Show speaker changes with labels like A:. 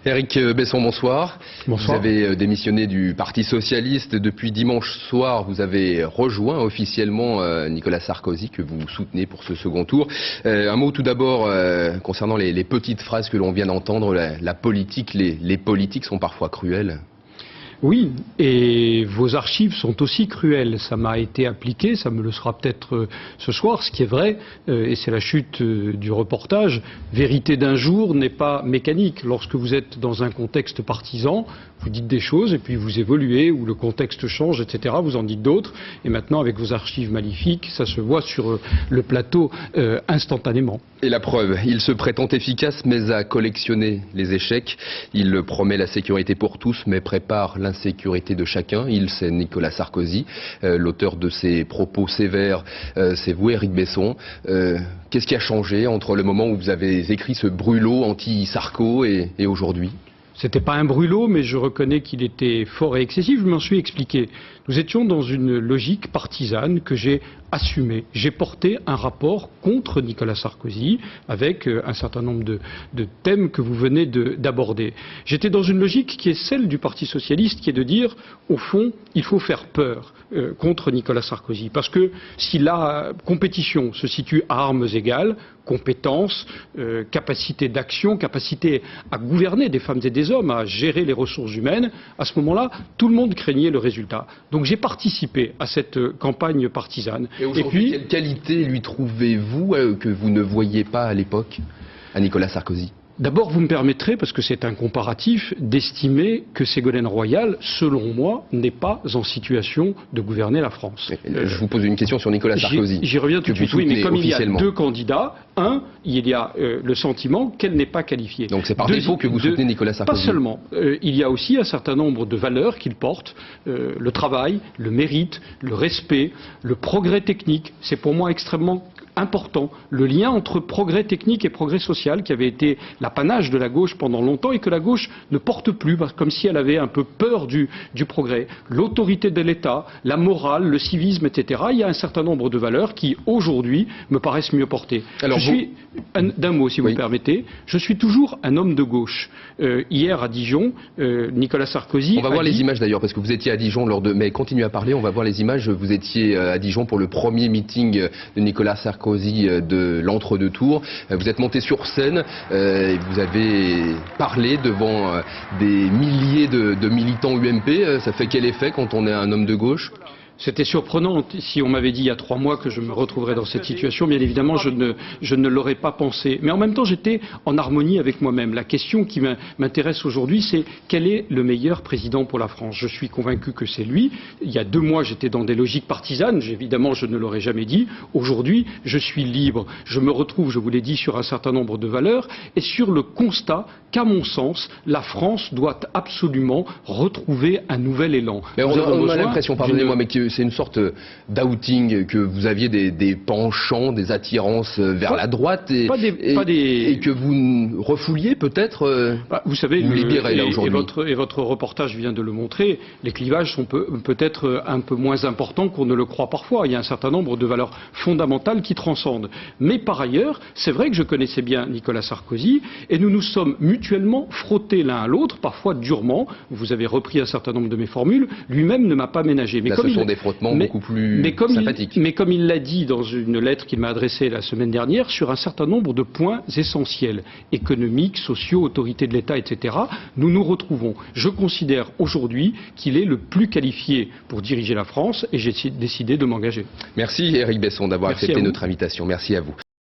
A: Éric Besson, bonsoir.
B: Bonsoir.
A: Vous avez démissionné du Parti Socialiste. Depuis dimanche soir, vous avez rejoint officiellement Nicolas Sarkozy, que vous soutenez pour ce second tour. Un mot tout d'abord concernant les petites phrases que l'on vient d'entendre. La politique, les politiques sont parfois cruels.
B: Oui, et vos archives sont aussi cruelles. Ça m'a été appliqué, ça me le sera peut-être ce soir, ce qui est vrai, et c'est la chute du reportage. Vérité d'un jour n'est pas mécanique. Lorsque vous êtes dans un contexte partisan, vous dites des choses et puis vous évoluez, ou le contexte change, etc. Vous en dites d'autres. Et maintenant, avec vos archives magnifiques, ça se voit sur le plateau instantanément.
A: Et la preuve, il se prétend efficace, mais à collectionner les échecs. Il promet la sécurité pour tous, mais prépare l'insécurité de chacun. C'est Nicolas Sarkozy. L'auteur de ces propos sévères, c'est vous, Éric Besson. Qu'est-ce qui a changé entre le moment où vous avez écrit ce brûlot anti-Sarko et aujourd'hui ?
B: C'était pas un brûlot, mais je reconnais qu'il était fort et excessif. Je m'en suis expliqué. Nous étions dans une logique partisane que j'ai assumée. J'ai porté un rapport contre Nicolas Sarkozy avec un certain nombre de thèmes que vous venez d'aborder. J'étais dans une logique qui est celle du Parti Socialiste, qui est de dire, au fond, il faut faire peur contre Nicolas Sarkozy. Parce que si la compétition se situe à armes égales, compétences, capacité d'action, capacité à gouverner des femmes et des hommes, à gérer les ressources humaines, à ce moment-là, tout le monde craignait le résultat. Donc j'ai participé à cette campagne partisane.
A: Et aujourd'hui, quelle qualité lui trouvez-vous que vous ne voyiez pas à l'époque à Nicolas Sarkozy ?
B: D'abord, vous me permettrez, parce que c'est un comparatif, d'estimer que Ségolène Royal, selon moi, n'est pas en situation de gouverner la France.
A: Je vous pose une question sur Nicolas Sarkozy.
B: J'y reviens tout de suite. Oui, mais comme il y a deux candidats, il y a le sentiment qu'elle n'est pas qualifiée.
A: Donc c'est par défaut que vous soutenez Nicolas Sarkozy.
B: Pas seulement. Il y a aussi un certain nombre de valeurs qu'il porte. Le travail, le mérite, le respect, le progrès technique. C'est pour moi extrêmement important, le lien entre progrès technique et progrès social qui avait été l'apanage de la gauche pendant longtemps et que la gauche ne porte plus, comme si elle avait un peu peur du progrès. L'autorité de l'État, la morale, le civisme, etc. Il y a un certain nombre de valeurs qui, aujourd'hui, me paraissent mieux portées. Alors, d'un mot, si vous me permettez, je suis toujours un homme de gauche. Hier, à Dijon, Nicolas Sarkozy...
A: On va voir les images d'ailleurs, parce que vous étiez à Dijon lors de... Mais continuez à parler, on va voir les images. Vous étiez à Dijon pour le premier meeting de Nicolas Sarkozy de l'entre-deux tours. Vous êtes monté sur scène et vous avez parlé devant des milliers de militants UMP. Ça fait quel effet quand on est un homme de gauche ?
B: C'était surprenant. Si on m'avait dit il y a 3 mois que je me retrouverais dans cette situation, bien évidemment, je ne l'aurais pas pensé. Mais en même temps, j'étais en harmonie avec moi-même. La question qui m'intéresse aujourd'hui, c'est quel est le meilleur président pour la France ? Je suis convaincu que c'est lui. Il y a 2 mois, j'étais dans des logiques partisanes. Évidemment, je ne l'aurais jamais dit. Aujourd'hui, je suis libre. Je me retrouve, je vous l'ai dit, sur un certain nombre de valeurs et sur le constat qu'à mon sens, la France doit absolument retrouver un nouvel élan.
A: Mais on a l'impression, pardonnez-moi, mais que c'est une sorte d'outing, que vous aviez des penchants, des attirances vers la droite et que vous refouliez peut-être.
B: Vous savez,
A: vous libérez là aujourd'hui.
B: Et votre reportage vient de le montrer, les clivages sont peut-être un peu moins importants qu'on ne le croit parfois. Il y a un certain nombre de valeurs fondamentales qui transcendent. Mais par ailleurs, c'est vrai que je connaissais bien Nicolas Sarkozy et nous nous sommes mutuellement frottés l'un à l'autre, parfois durement. Vous avez repris un certain nombre de mes formules. Lui-même ne m'a pas ménagé. Mais
A: là,
B: comme
A: ce sont des frottements beaucoup plus sympathiques.
B: Mais comme il l'a dit dans une lettre qu'il m'a adressée la semaine dernière, sur un certain nombre de points essentiels, économiques, sociaux, autorité de l'État, etc., nous nous retrouvons. Je considère aujourd'hui qu'il est le plus qualifié pour diriger la France et j'ai décidé de m'engager.
A: Merci Éric Besson d'avoir accepté notre invitation. Merci à vous.